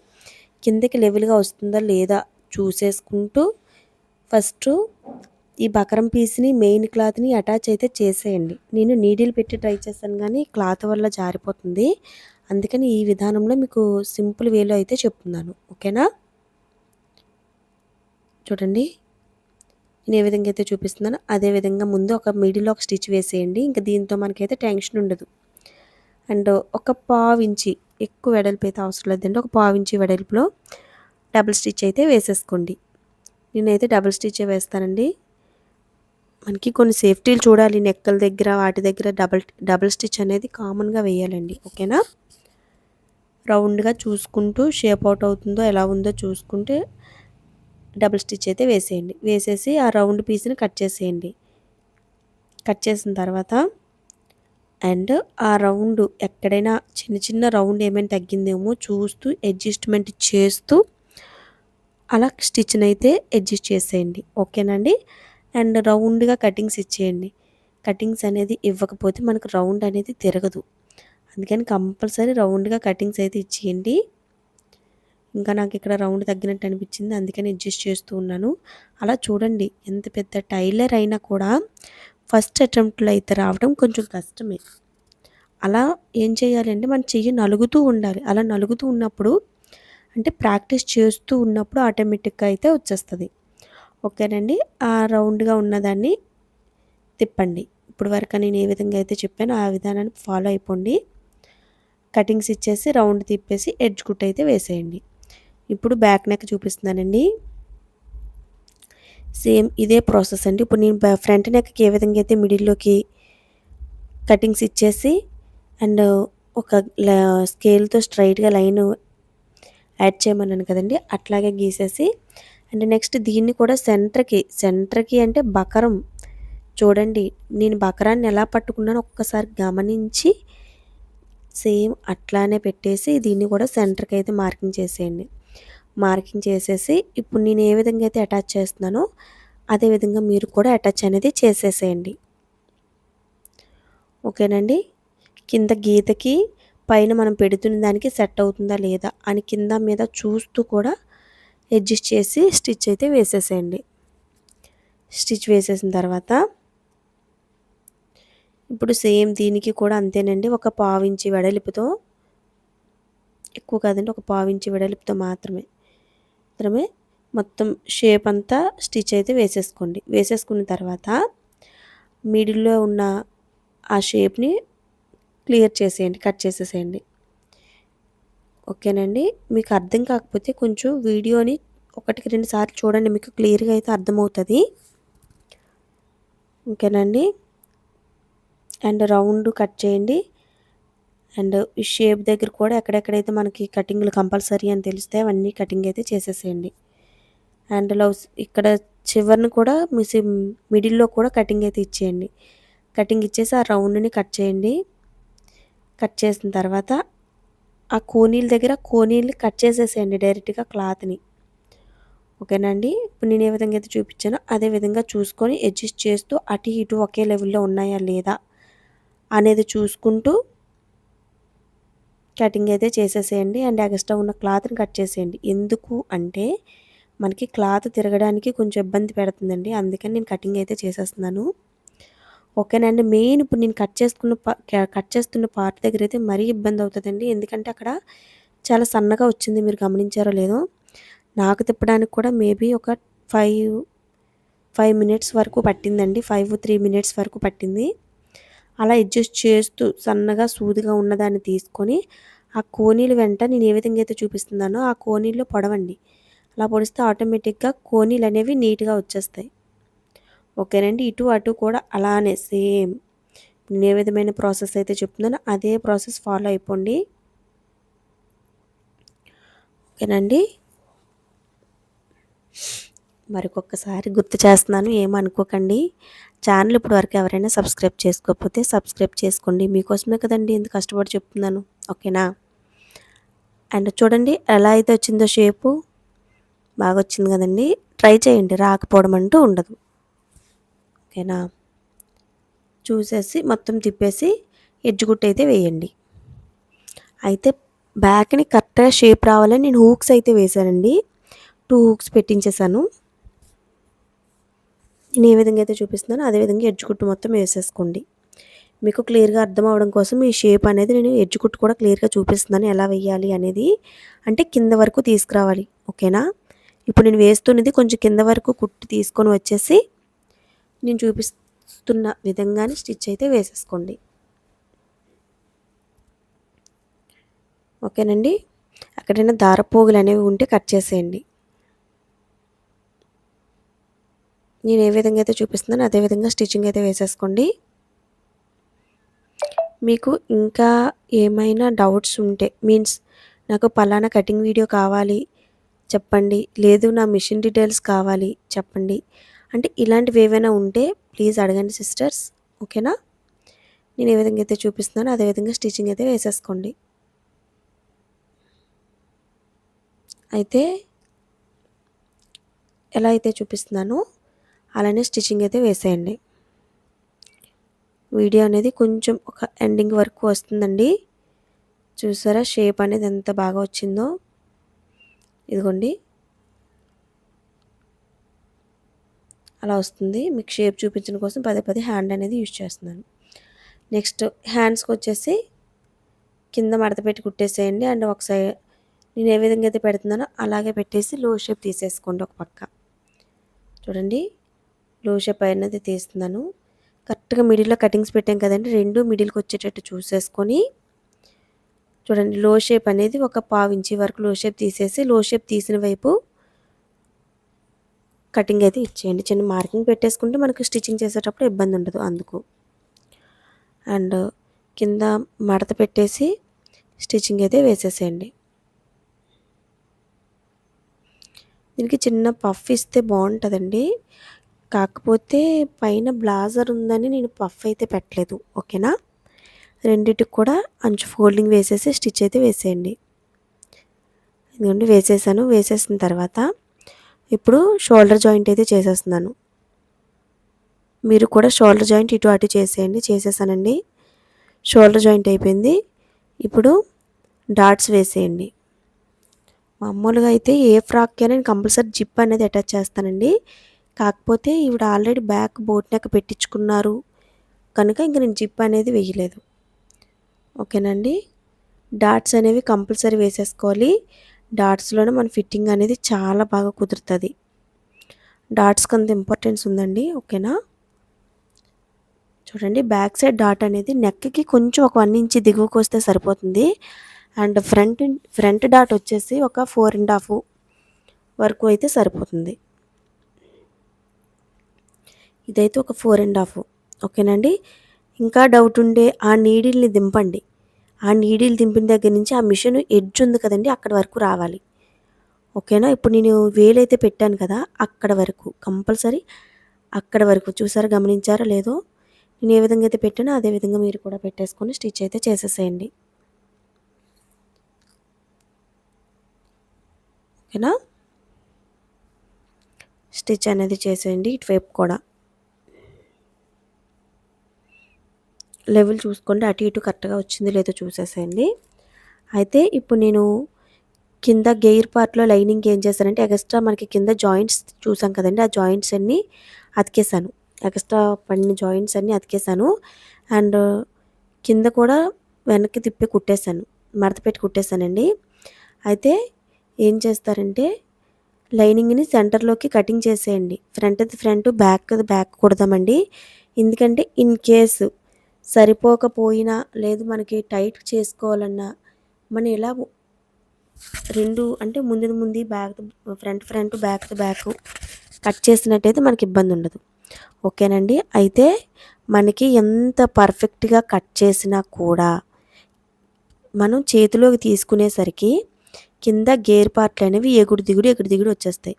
కిందకి లెవెల్గా వస్తుందా లేదా చూసేసుకుంటూ ఫస్ట్ ఈ బకరం పీస్ని మెయిన్ క్లాత్ని అటాచ్ అయితే చేసేయండి. నేను నీడిల్ పెట్టి ట్రై చేశాను కానీ క్లాత్ వల్ల జారిపోతుంది. అందుకని ఈ విధానంలో మీకు సింపుల్ వేలో అయితే చెప్తున్నాను. ఓకేనా. చూడండి నేను ఏ విధంగా అయితే చూపిస్తున్నానో అదే విధంగా ముందు ఒక మిడిల్లో ఒక స్టిచ్ వేసేయండి. ఇంకా దీంతో మనకైతే టెన్షన్ ఉండదు. అండ్ ఒక పావించి, ఎక్కువ వెడల్పు అయితే అవసరం లేదండి, ఒక పావించి వెడల్పులో డబుల్ స్టిచ్ అయితే వేసేసుకోండి. నేనైతే డబుల్ స్టిచ్చే వేస్తానండి. మనకి కొన్ని సేఫ్టీలు చూడాలి, నెక్కల దగ్గర వాటి దగ్గర డబుల్ స్టిచ్ అనేది కామన్గా వేయాలండి. ఓకేనా? రౌండ్గా చూసుకుంటూ షేప్ అవుట్ అవుతుందో ఎలా ఉందో చూసుకుంటే డబుల్ స్టిచ్ అయితే వేసేయండి. వేసేసి ఆ రౌండ్ పీస్ని కట్ చేసేయండి. కట్ చేసిన తర్వాత అండ్ ఆ రౌండ్ ఎక్కడైనా చిన్న చిన్న రౌండ్ ఏమైనా తగ్గిందేమో చూస్తూ అడ్జస్ట్మెంట్ చేస్తూ అలా స్టిచ్ని అయితే అడ్జస్ట్ చేసేయండి. ఓకేనండి? అండ్ రౌండ్గా కటింగ్స్ ఇచ్చేయండి. కటింగ్స్ అనేది ఇవ్వకపోతే మనకు రౌండ్ అనేది తిరగదు. అందుకని కంపల్సరీ రౌండ్గా కటింగ్స్ అయితే ఇచ్చేయండి. ఇంకా నాకు ఇక్కడ రౌండ్ తగ్గినట్టు అనిపించింది, అందుకని అడ్జస్ట్ చేస్తూ ఉన్నాను. అలా చూడండి, ఎంత పెద్ద టైలర్ అయినా కూడా ఫస్ట్ అటెంప్ట్లో అయితే రావడం కొంచెం కష్టమే. అలా ఏం చేయాలంటే మన చెయ్యి నలుగుతూ ఉండాలి. అలా నలుగుతూ ఉన్నప్పుడు అంటే ప్రాక్టీస్ చేస్తూ ఉన్నప్పుడు ఆటోమేటిక్గా అయితే వచ్చేస్తుంది. ఓకేనండి? ఆ రౌండ్గా ఉన్నదాన్ని తిప్పండి. ఇప్పుడు వరకు నేను ఏ విధంగా అయితే చెప్పానో ఆ విధానాన్ని ఫాలో అయిపోండి. కటింగ్స్ ఇచ్చేసి రౌండ్ తిప్పేసి ఎడ్జ్ కుట్ అయితే వేసేయండి. ఇప్పుడు బ్యాక్ నెక్ చూపిస్తున్నానండి. సేమ్ ఇదే ప్రాసెస్ అండి. ఇప్పుడు నేను ఫ్రంట్ నెక్కి ఏ విధంగా అయితే మిడిల్లోకి కటింగ్స్ ఇచ్చేసి అండ్ ఒక స్కేల్తో స్ట్రైట్గా లైన్ యాడ్ చేయమన్నాను కదండి, అట్లాగే గీసేసి అండ్ నెక్స్ట్ దీన్ని కూడా సెంటర్కి అంటే బకరం చూడండి, నేను బకరాన్ని ఎలా పట్టుకున్నానో ఒక్కసారి గమనించి సేమ్ అట్లానే పెట్టేసి దీన్ని కూడా సెంటర్కి అయితే మార్కింగ్ చేసేయండి. మార్కింగ్ చేసేసి ఇప్పుడు నేను ఏ విధంగా అయితే అటాచ్ చేస్తున్నానో అదే విధంగా మీరు కూడా అటాచ్ అనేది చేసేసేయండి. ఓకేనండి? కింద గీతకి పైన మనం పెడుతున్న దానికి సెట్ అవుతుందా లేదా అని కింద మీద చూస్తూ కూడా అడ్జస్ట్ చేసి స్టిచ్ అయితే వేసేసేయండి. స్టిచ్ వేసేసిన తర్వాత ఇప్పుడు సేమ్ దీనికి కూడా అంతేనండి, ఒక పావించి వెడల్పుతో, ఎక్కువ కాదండి, ఒక పావించి వెడల్పుతో మాత్రమే మొత్తం షేప్ అంతా స్టిచ్ అయితే వేసేసుకోండి. వేసేసుకున్న తర్వాత మిడిల్లో ఉన్న ఆ షేప్ని క్లియర్ చేసేయండి, కట్ చేసేసేయండి. ఓకేనండి? మీకు అర్థం కాకపోతే కొంచెం వీడియోని 1-2 సార్లు చూడండి, మీకు క్లియర్గా అయితే అర్థమవుతుంది. ఓకేనండి? అండ్ రౌండ్ కట్ చేయండి. అండ్ ఈ షేప్ దగ్గర కూడా ఎక్కడెక్కడైతే మనకి కటింగ్లు కంపల్సరీ అని తెలిస్తే అవన్నీ కటింగ్ అయితే చేసేసేయండి. అండ్ ఇక్కడ చివరిని కూడా మిడిల్లో కూడా కటింగ్ అయితే ఇచ్చేయండి. కటింగ్ ఇచ్చేసి ఆ రౌండ్ని కట్ చేయండి. కట్ చేసిన తర్వాత ఆ కోనీల దగ్గర కోనీల్ని కట్ చేసేసేయండి డైరెక్ట్గా క్లాత్ని. ఓకేనండి? ఇప్పుడు నేను ఏ విధంగా అయితే చూపించానో అదే విధంగా చూసుకొని అడ్జస్ట్ చేస్తూ అటు ఇటు ఒకే లెవెల్లో ఉన్నాయా లేదా అనేది చూసుకుంటూ కటింగ్ అయితే చేసేసేయండి. అండ్ ఎక్స్ట్రా ఉన్న క్లాత్ని కట్ చేసేయండి. ఎందుకు అంటే మనకి క్లాత్ తిరగడానికి కొంచెం ఇబ్బంది పెడుతుందండి, అందుకని నేను కటింగ్ అయితే చేసేస్తున్నాను. ఓకేనండి? మెయిన్ ఇప్పుడు నేను కట్ చేస్తున్న పార్ట్ దగ్గర అయితే మరీ ఇబ్బంది అవుతుందండి, ఎందుకంటే అక్కడ చాలా సన్నగా వచ్చింది, మీరు గమనించారో లేదో. నాకు తిప్పడానికి కూడా మేబీ ఒక 5 మినిట్స్ వరకు పట్టిందండి, 3 మినిట్స్ వరకు పట్టింది. అలా అడ్జస్ట్ చేస్తూ సన్నగా సూదిగా ఉన్నదాన్ని తీసుకొని ఆ కోనీల వెంట నేను ఏ విధంగా అయితే చూపిస్తున్నానో ఆ కోనీల్లో పొడవండి. అలా పొడిస్తే ఆటోమేటిక్గా కోనీలు అనేవి నీట్గా వచ్చేస్తాయి. ఓకేనండి? ఇటు అటు కూడా అలానే సేమ్ నేను ఏ విధమైన ప్రాసెస్ అయితే చెప్తున్నానో అదే ప్రాసెస్ ఫాలో అయిపోండి. ఓకేనండి? మరికొకసారి గుర్తు చేస్తున్నాను, ఏమనుకోకండి. ఛానల్ ఇప్పుడు వరకు ఎవరైనా సబ్స్క్రైబ్ చేసుకోకపోతే సబ్స్క్రైబ్ చేసుకోండి, మీకోసమే కదండి ఇంత కష్టపడి చెప్తున్నాను. ఓకేనా? అండ్ చూడండి ఎలా అయితే వచ్చిందో షేపు, బాగా వచ్చింది కదండి. ట్రై చేయండి, రాకపోవడం అంటూ ఉండదు. ఓకేనా? చూసేసి మొత్తం తిప్పేసి ఎడ్జ్ కుట్టు అయితే వేయండి. అయితే బ్యాక్ని కరెక్ట్గా షేప్ రావాలని నేను హూక్స్ అయితే వేశానండి, 2 హూక్స్ పెట్టించేసాను. నేను ఏ విధంగా అయితే చూపిస్తున్నానో అదే విధంగా ఎడ్జ్ కుట్టు మొత్తం వేసేసుకోండి. మీకు క్లియర్గా అర్థం అవడం కోసం ఈ షేప్ అనేది నేను ఎడ్జ్ కుట్టు కూడా క్లియర్గా చూపిస్తున్నాను, ఎలా వేయాలి అనేది. అంటే కింద వరకు తీసుకురావాలి. ఓకేనా? ఇప్పుడు నేను వేస్తున్నది కొంచెం కింద వరకు కుట్టు తీసుకొని వచ్చేసి నేను చూపిస్తున్న విధంగానే స్టిచ్ అయితే వేసేసుకోండి. ఓకేనండి. ఎక్కడైనా దారపోగులు అనేవి ఉంటే కట్ చేసేయండి. నేను ఏ విధంగా అయితే చూపిస్తున్నానో అదే విధంగా స్టిచ్చింగ్ అయితే వేసేసుకోండి. మీకు ఇంకా ఏమైనా డౌట్స్ ఉంటే నాకు పలానా కటింగ్ వీడియో కావాలి చెప్పండి, లేదు నా మిషన్ డీటెయిల్స్ కావాలి చెప్పండి, అంటే ఇలాంటివి ఏవైనా ఉంటే ప్లీజ్ అడగండి సిస్టర్స్. ఓకేనా? నేను ఏ విధంగా అయితే చూపిస్తున్నానో అదే విధంగా స్టిచ్చింగ్ అయితే వేసేసుకోండి. అయితే ఎలా అయితే చూపిస్తున్నానో అలానే స్టిచ్చింగ్ అయితే వేసేయండి. వీడియో అనేది కొంచెం ఒక ఎండింగ్ వరకు వస్తుందండి. చూసారా షేప్ అనేది ఎంత బాగా వచ్చిందో. ఇదిగోండి అలా వస్తుంది. మీకు షేప్ చూపించడం కోసం పదే పదే హ్యాండ్ అనేది యూజ్ చేస్తున్నాను. నెక్స్ట్ హ్యాండ్స్కి వచ్చేసి కింద మడత పెట్టి కుట్టేసేయండి. అండ్ ఒక సైడ్ నేను ఏ విధంగా అయితే పెడుతున్నానో అలాగే పెట్టేసి లో షేప్ తీసేసుకోండి. ఒక పక్క చూడండి, లో షేప్ అనేది తీస్తున్నాను. కరెక్ట్గా మిడిల్లో కటింగ్స్ పెట్టాం కదండి, రెండు మిడిల్కి వచ్చేటట్టు చూసేసుకొని చూడండి, లో షేప్ అనేది ఒక 1/2 ఇంచి వరకు లో షేప్ తీసేసి లో షేప్ తీసిన వైపు కటింగ్ అయితే ఇచ్చేయండి. చిన్న మార్కింగ్ పెట్టేసుకుంటే మనకు స్టిచ్చింగ్ చేసేటప్పుడు ఇబ్బంది ఉండదు అందుకు. అండ్ కింద మడత పెట్టేసి స్టిచ్చింగ్ అయితే వేసేసేయండి. దీనికి చిన్న పఫ్ ఇస్తే బాగుంటుందండి, కాకపోతే పైన బ్లాజర్ ఉందని నేను పఫ్ అయితే పెట్టలేదు. ఓకేనా? రెండిటికి కూడా అంచు ఫోల్డింగ్ వేసేసి స్టిచ్ అయితే వేసేయండి. ఇదిగోండి వేసేసాను. వేసేసిన తర్వాత ఇప్పుడు షోల్డర్ జాయింట్ అయితే చేసేస్తున్నాను. మీరు కూడా షోల్డర్ జాయింట్ ఇటు అటు చేసేయండి. చేసేసానండి. షోల్డర్ జాయింట్ అయిపోయింది. ఇప్పుడు డాట్స్ వేసేయండి. మామూలుగా అయితే ఏ ఫ్రాక్కి నేను కంపల్సరీ జిప్ అనేది అటాచ్ చేస్తానండి, కాకపోతే ఈవిడ ఆల్రెడీ బ్యాక్ బోట్ నెక్ పెట్టించుకున్నారు కనుక ఇంక నేను జిప్ అనేది వేయలేదు. ఓకేనండి. డాట్స్ అనేవి కంపల్సరీ వేసేసుకోవాలి. డాట్స్లోనే మన ఫిట్టింగ్ అనేది చాలా బాగా కుదురుతుంది. డాట్స్కి అంత ఇంపార్టెన్స్ ఉందండి. ఓకేనా? చూడండి, బ్యాక్ సైడ్ డాట్ అనేది నెక్కి కొంచెం ఒక 1 ఇంచ్ దిగువకు వస్తే సరిపోతుంది. అండ్ ఫ్రంట్ డాట్ వచ్చేసి ఒక 4.5 వరకు అయితే సరిపోతుంది. ఇదైతే ఒక 4.5. ఓకేనండి. ఇంకా డౌట్ ఉంటే ఆ నీడిల్ని దింపండి. ఆ నీడిల్ దింపిన దగ్గర నుంచి ఆ మిషన్ ఎడ్జ్ ఉంది కదండి, అక్కడ వరకు రావాలి. ఓకేనా? ఇప్పుడు నేను వేలైతే పెట్టాను కదా, అక్కడ వరకు కంపల్సరీ అక్కడ వరకు చూసారా, గమనించారా లేదో? నేను ఏ విధంగా అయితే పెట్టానో అదే విధంగా మీరు కూడా పెట్టేసుకొని స్టిచ్ అయితే చేసేసేయండి. ఓకేనా? స్టిచ్ అనేది చేసేయండి. ఇటువైపు కూడా లెవెల్ చూసుకోండి, అటు ఇటు కరెక్ట్గా వచ్చింది లేదో చూసేసేయండి. అయితే ఇప్పుడు నేను కింద గెయిర్ పార్ట్లో లైనింగ్ ఏం చేశానంటే ఎక్స్ట్రా మనకి కింద జాయింట్స్ చూసాం కదండి, ఆ జాయింట్స్ అన్నీ అతికేసాను. ఎక్స్ట్రా పడిన జాయింట్స్ అన్నీ అతికేసాను. అండ్ కింద కూడా వెనక్కి తిప్పి కుట్టేశాను, మడత పెట్టి కుట్టేశానండి. అయితే ఏం చేస్తారంటే లైనింగ్ని సెంటర్లోకి కటింగ్ చేసేయండి. ఫ్రంట్, బ్యాక్ కుడదామండి. ఎందుకంటే ఇన్ కేసు సరిపోకపోయినా లేదు మనకి టైట్ చేసుకోవాలన్నా మనం ఇలా రెండు అంటే ముందు ఫ్రంట్ బ్యాక్ కట్ చేసినట్టయితే మనకి ఇబ్బంది ఉండదు. ఓకేనండి. అయితే మనకి ఎంత పర్ఫెక్ట్గా కట్ చేసినా కూడా మనం చేతిలోకి తీసుకునేసరికి కింద గేర్ పార్ట్లు అనేవి ఎగుడు దిగుడు వచ్చేస్తాయి.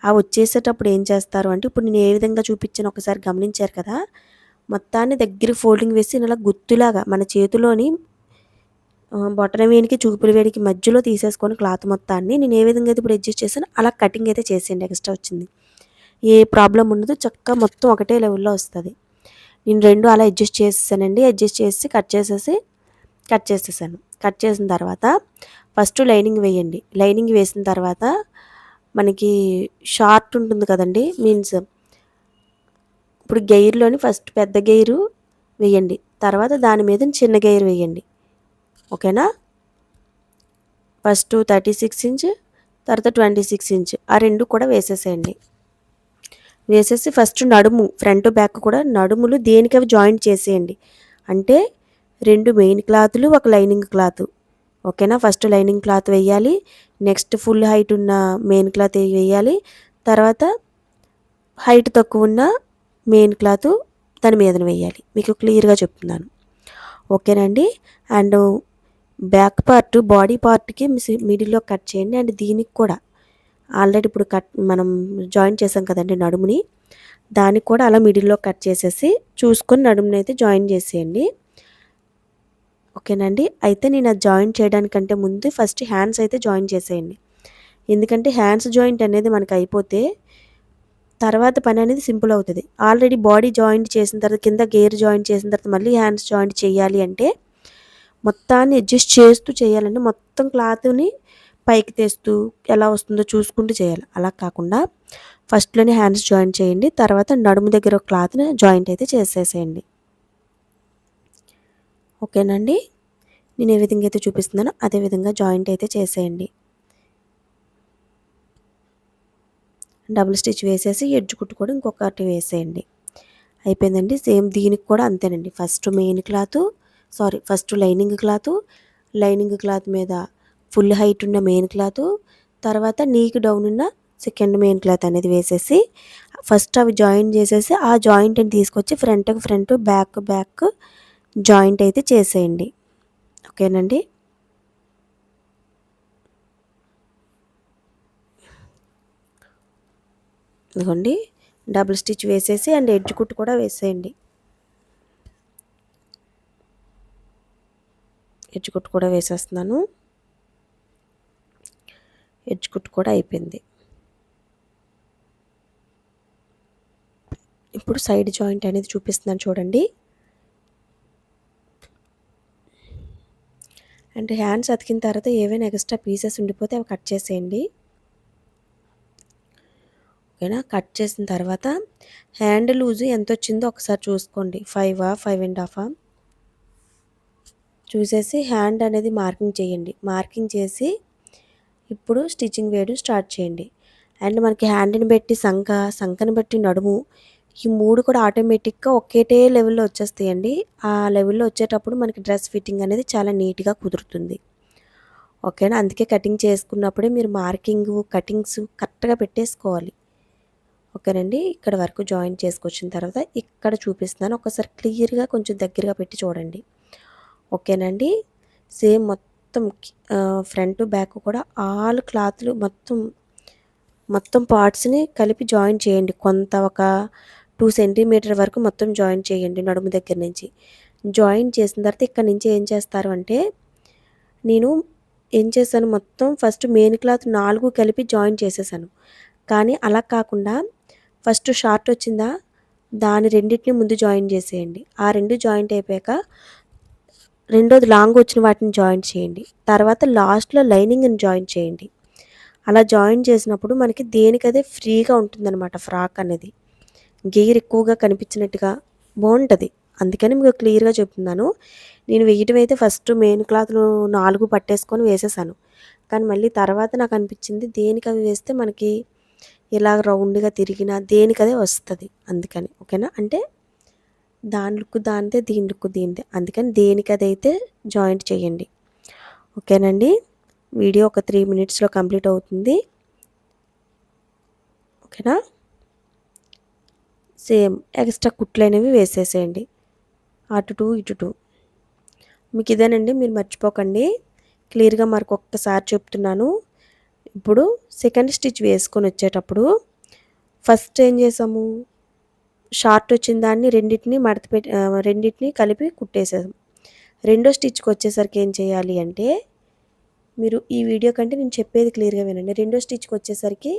ఆ వచ్చేసేటప్పుడు ఏం చేస్తారు అంటే ఇప్పుడు నేను ఏ విధంగా చూపించాను ఒకసారి గమనించారు కదా, మొత్తాన్ని దగ్గర ఫోల్డింగ్ వేసి ఇలా గుత్తులాగా మన చేతిలోని బొటన వేలికి చూపుల వేలికి మధ్యలో తీసేసుకొని క్లాత్ మొత్తాన్ని నేను ఏ విధంగా అయితే ఇప్పుడు అడ్జస్ట్ చేశానో అలా కటింగ్ అయితే చేసేయండి. ఎక్స్ట్రా వచ్చింది ఏ ప్రాబ్లం ఉండదు, చక్కగా మొత్తం ఒకటే లెవెల్లో వస్తుంది. నేను రెండు అలా అడ్జస్ట్ చేసేసానండి. అడ్జస్ట్ చేసి కట్ చేసేసాను. కట్ చేసిన తర్వాత ఫస్ట్ లైనింగ్ వేయండి. లైనింగ్ వేసిన తర్వాత మనకి షార్ట్ ఉంటుంది కదండి, ఇప్పుడు గెయిర్లోని ఫస్ట్ పెద్ద గెయిరు వేయండి, తర్వాత దాని మీద చిన్న గెయిర్ వేయండి. ఓకేనా? ఫస్ట్ 36 ఇంచ్, తర్వాత 26 ఇంచ్ ఆ రెండు కూడా వేసేసేయండి. వేసేసి ఫస్ట్ నడుము ఫ్రంట్ బ్యాక్ కూడా నడుములు దేనికి అవి జాయింట్ చేసేయండి. అంటే రెండు మెయిన్ క్లాతులు, ఒక లైనింగ్ క్లాత్ ఓకేనా. ఫస్ట్ లైనింగ్ క్లాత్ వేయాలి, నెక్స్ట్ ఫుల్ హైట్ ఉన్న మెయిన్ క్లాత్ వేయాలి, తర్వాత హైట్ తక్కువ ఉన్న మెయిన్ క్లాత్ దాని మీదన వేయాలి. మీకు క్లియర్గా చెప్తున్నాను, ఓకేనండి. అండ్ బ్యాక్ పార్ట్ బాడీ పార్ట్కి మిడిల్లో కట్ చేయండి. అండ్ దీనికి కూడా ఆల్రెడీ ఇప్పుడు మనం జాయిన్ చేసాం కదండి నడుముని, దానికి కూడా అలా మిడిల్లో కట్ చేసేసి చూసుకొని నడుముని అయితే జాయిన్ చేసేయండి, ఓకేనండి. అయితే నేను అది జాయిన్ చేయడానికంటే ముందు ఫస్ట్ హ్యాండ్స్ అయితే జాయిన్ చేసేయండి. ఎందుకంటే హ్యాండ్స్ జాయింట్ అనేది మనకు అయిపోతే తర్వాత పని అనేది సింపుల్ అవుతుంది. ఆల్రెడీ బాడీ జాయింట్ చేసిన తర్వాత కింద గేర్ జాయింట్ చేసిన తర్వాత మళ్ళీ హ్యాండ్స్ జాయింట్ చేయాలి అంటే మొత్తాన్ని అడ్జస్ట్ చేస్తూ చేయాలండి. మొత్తం క్లాత్ని పైకి తెస్తూ ఎలా వస్తుందో చూసుకుంటూ చేయాలి. అలా కాకుండా ఫస్ట్లోనే హ్యాండ్స్ జాయింట్ చేయండి, తర్వాత నడుము దగ్గర క్లాత్ని జాయింట్ అయితే చేసేసేయండి, ఓకేనండి. నేను ఏ విధంగా అయితే చూపిస్తున్నానో అదే విధంగా జాయింట్ అయితే చేసేయండి. డబుల్ స్టిచ్ వేసేసి ఎడ్జ్ కుట్టు కూడా ఇంకొకటి వేసేయండి, అయిపోయిందండి. సేమ్ దీనికి కూడా అంతేనండి. ఫస్ట్ లైనింగ్ క్లాత్ మీద ఫుల్ హైట్ ఉన్న మెయిన్ క్లాత్, తర్వాత నీకు డౌన్ ఉన్న సెకండ్ మెయిన్ క్లాత్ అనేది వేసేసి ఫస్ట్ అవి జాయిన్ చేసేసి ఆ జాయింట్ని తీసుకొచ్చి ఫ్రంట్ బ్యాక్ జాయింట్ అయితే చేసేయండి, ఓకేనండి. ఇదిగోండి డబుల్ స్టిచ్ వేసేసి అండ్ ఎడ్జ్ కుట్టు కూడా వేసేయండి, ఎడ్జ్ కుట్టు కూడా వేసేస్తున్నాను. ఎడ్జ్ కుట్టు కూడా అయిపోయింది. ఇప్పుడు సైడ్ జాయింట్ అనేది చూపిస్తున్నాను చూడండి. అండ్ హ్యాండ్స్ అతికిన తర్వాత ఏవైనా ఎక్స్ట్రా పీసెస్ ఉండిపోతే అవి కట్ చేసేయండి, ఓకేనా. కట్ చేసిన తర్వాత హ్యాండ్ లూజు ఎంత వచ్చిందో ఒకసారి చూసుకోండి. 5.5 చూసేసి హ్యాండ్ అనేది మార్కింగ్ చేయండి. మార్కింగ్ చేసి ఇప్పుడు స్టిచ్చింగ్ వేయడం స్టార్ట్ చేయండి. అండ్ మనకి హ్యాండ్ని బట్టి సంకని బట్టి నడుము, ఈ 3 కూడా ఆటోమేటిక్గా ఒకేటే లెవెల్లో వచ్చేస్తాయండి. ఆ లెవెల్లో వచ్చేటప్పుడు మనకి డ్రెస్ ఫిట్టింగ్ అనేది చాలా నీట్గా కుదురుతుంది, ఓకేనా. అందుకే కటింగ్ చేసుకున్నప్పుడే మీరు కటింగ్స్ కరెక్ట్గా పెట్టేసుకోవాలి, ఓకేనండి. ఇక్కడ వరకు జాయిన్ చేసుకొచ్చిన తర్వాత ఇక్కడ చూపిస్తున్నాను, ఒకసారి క్లియర్గా కొంచెం దగ్గరగా పెట్టి చూడండి, ఓకేనండి. సేమ్ మొత్తం ఫ్రంట్ బ్యాక్ కూడా ఆల్ క్లాత్లు మొత్తం పార్ట్స్ని కలిపి జాయిన్ చేయండి. కొంత ఒక 2 సెంటీమీటర్ వరకు మొత్తం జాయిన్ చేయండి నడుము దగ్గర నుంచి. జాయిన్ చేసిన తర్వాత ఇక్కడ నుంచి ఏం చేస్తారు అంటే, నేను ఏం చేశాను, మొత్తం ఫస్ట్ మెయిన్ క్లాత్ 4 కలిపి జాయిన్ చేసేసాను. కానీ అలా కాకుండా ఫస్ట్ షార్ట్ వచ్చిందా దాని రెండింటిని ముందు జాయిన్ చేసేయండి. ఆ 2 జాయింట్ అయిపోయాక రెండోది లాంగ్ వచ్చిన వాటిని జాయిన్ చేయండి. తర్వాత లాస్ట్లో లైనింగ్ని జాయిన్ చేయండి. అలా జాయిన్ చేసినప్పుడు మనకి దేనికదే ఫ్రీగా ఉంటుందన్నమాట. ఫ్రాక్ అనేది గెయిర్ ఎక్కువగా కనిపించినట్టుగా బాగుంటుంది. అందుకని మీకు క్లియర్గా చెప్తున్నాను. నేను వేయటం అయితే ఫస్ట్ మెయిన్ క్లాత్ను 4 పట్టేసుకొని వేసేసాను. కానీ మళ్ళీ తర్వాత నాకు అనిపించింది దేనికి అవి వేస్తే మనకి ఇలా రౌండ్గా తిరిగినా దేనికదే వస్తుంది, అందుకని, ఓకేనా. అంటే దాని లుక్ దానిదే, దీని లుక్ దీనిదే, అందుకని దేనికదైతే జాయింట్ చేయండి, ఓకేనండి. వీడియో ఒక 3 మినిట్స్లో కంప్లీట్ అవుతుంది, ఓకేనా. సేమ్ ఎక్స్ట్రా కుట్లు అనేవి వేసేసేయండి, అటు 2 ఇటు 2. మీకు ఇదేనండి, మీరు మర్చిపోకండి. క్లియర్గా మరొకసారి చెప్తున్నాను. ఇప్పుడు సెకండ్ స్టిచ్ వేసుకొని వచ్చేటప్పుడు ఫస్ట్ ఏం చేసాము, షార్ట్ వచ్చిన దాన్ని రెండింటిని కలిపి కుట్టేసాము. రెండో స్టిచ్కి వచ్చేసరికి ఏం చేయాలి అంటే, మీరు ఈ వీడియో కంటే నేను చెప్పేది క్లియర్గా వినండి. రెండో స్టిచ్కి వచ్చేసరికి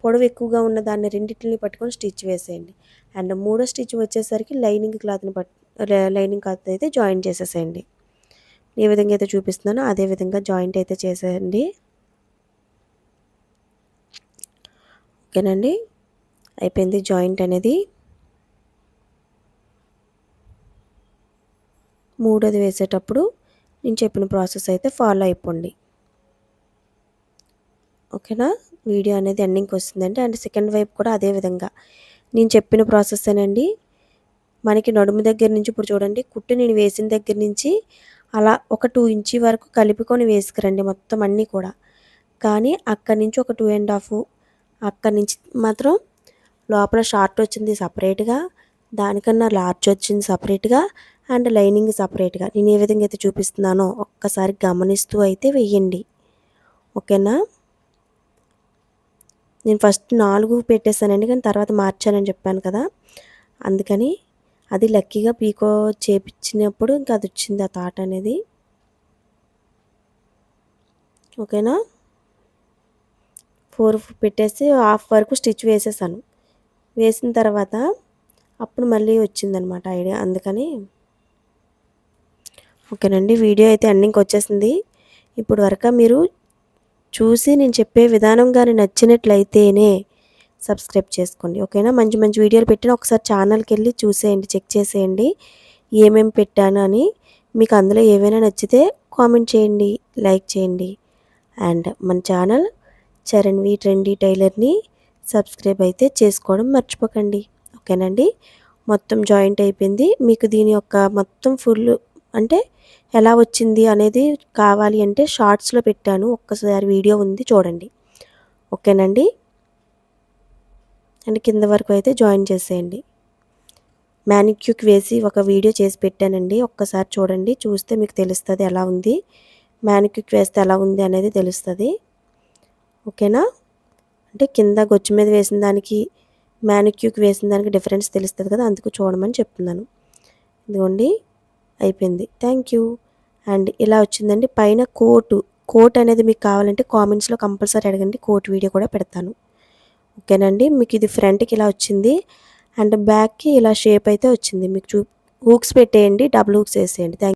పొడవు ఎక్కువగా ఉన్న దాన్ని రెండింటిని పట్టుకొని స్టిచ్ వేసేయండి. అండ్ మూడో స్టిచ్ వచ్చేసరికి లైనింగ్ క్లాత్ అయితే జాయిన్ చేసేసేయండి. ఏ విధంగా అయితే చూపిస్తున్నానో అదే విధంగా జాయింట్ అయితే చేసేయండి, ఓకేనండి. అయిపోయింది జాయింట్ అనేది. మూడోది వేసేటప్పుడు నేను చెప్పిన ప్రాసెస్ అయితే ఫాలో అయిపోండి, ఓకేనా. వీడియో అనేది ఎండింగ్కి వస్తుందండి. అండ్ సెకండ్ వైపు కూడా అదే విధంగా నేను చెప్పిన ప్రాసెస్సేనండి. మనకి నడుము దగ్గర నుంచి ఇప్పుడు చూడండి, కుట్టు నేను వేసిన దగ్గర నుంచి అలా ఒక 2 ఇంచీ వరకు కలుపుకొని వేసుకురండి మొత్తం అన్నీ కూడా. కానీ అక్కడి నుంచి ఒక 2½ అక్కడి నుంచి మాత్రం లోపల షార్ట్ వచ్చింది సెపరేట్‌గా, దానికన్నా లార్జ్ వచ్చింది సెపరేట్‌గా అండ్ లైనింగ్ సెపరేట్‌గా. నేను ఏ విధంగా అయితే చూపిస్తున్నానో ఒక్కసారి గమనిస్తూ అయితే వెయ్యండి. ఓకేనా? నేను ఫస్ట్ 4 పెట్టేసానండి. కానీ తర్వాత మార్చానని చెప్పాను కదా! అందుకని అది లక్కీగా పీకో చేపిచ్చినప్పుడు ఇంకా అది వచ్చింది ఆ థాట్ అనేది. ఓకేనా? 4 పెట్టేసి హాఫ్ వరకు స్టిచ్ వేసేసాను. వేసిన తర్వాత అప్పుడు మళ్ళీ వచ్చిందనమాట ఐడియా. అందుకని ఓకేనండి. వీడియో అయితే ఎండింగ్‌కి వచ్చేసింది. ఇప్పుడు వరకు మీరు చూసి నేను చెప్పే విధానం గాని నచ్చినట్లయితేనే సబ్స్క్రైబ్ చేసుకోండి. ఓకేనా? మంచి మంచి వీడియోలు పెట్టిన ఒకసారి ఛానల్‌కెళ్ళి చూసేయండి, చెక్ చేసేయండి ఏమేమి పెట్టాను అని. మీకు అందులో ఏవైనా నచ్చితే కామెంట్ చేయండి, లైక్ చేయండి. అండ్ మన ఛానల్ చరణ్వి ట్రెండీ టైలర్‌ని సబ్స్క్రైబ్ అయితే చేసుకోవడం మర్చిపోకండి. ఓకేనండి? మొత్తం జాయింట్ అయిపోయింది. మీకు దీని యొక్క మొత్తం ఫుల్ అంటే ఎలా వచ్చింది అనేది కావాలి అంటే షార్ట్స్‌లో పెట్టాను. ఒక్కసారి వీడియో ఉంది చూడండి. ఓకేనండి? అండ్ కింద వరకు అయితే జాయిన్ చేసేయండి. మ్యానిక్యూర్‌కి వేసి ఒక వీడియో చేసి పెట్టానండి. ఒక్కసారి చూడండి. చూస్తే మీకు తెలుస్తది ఎలా ఉంది. మ్యానిక్యూర్‌కి వేస్తే ఎలా ఉంది అనేది తెలుస్తది. ఓకేనా? అంటే కింద గొచ్చు మీద వేసిన దానికి, మ్యానిక్యూర్‌కి వేసిన దానికి డిఫరెన్స్ తెలుస్తది కదా! అందుకు చూడమని చెప్తున్నాను. ఇదిగోండి అయిపోయింది. Thank you. అండ్ ఇలా వచ్చిందండి. పైన కోట్ అనేది మీకు కావాలంటే కామెంట్స్‌లో కంపల్సరీ అడగండి. కోట్ వీడియో కూడా పెడతాను. ఓకేనండి. మీకు ఇది ఫ్రంట్‌కి ఇలా వచ్చింది. అండ్ బ్యాక్‌కి ఇలా షేప్ అయితే వచ్చింది. మీకు హూక్స్ పెట్టేయండి. Double hooks ఏసేయండి.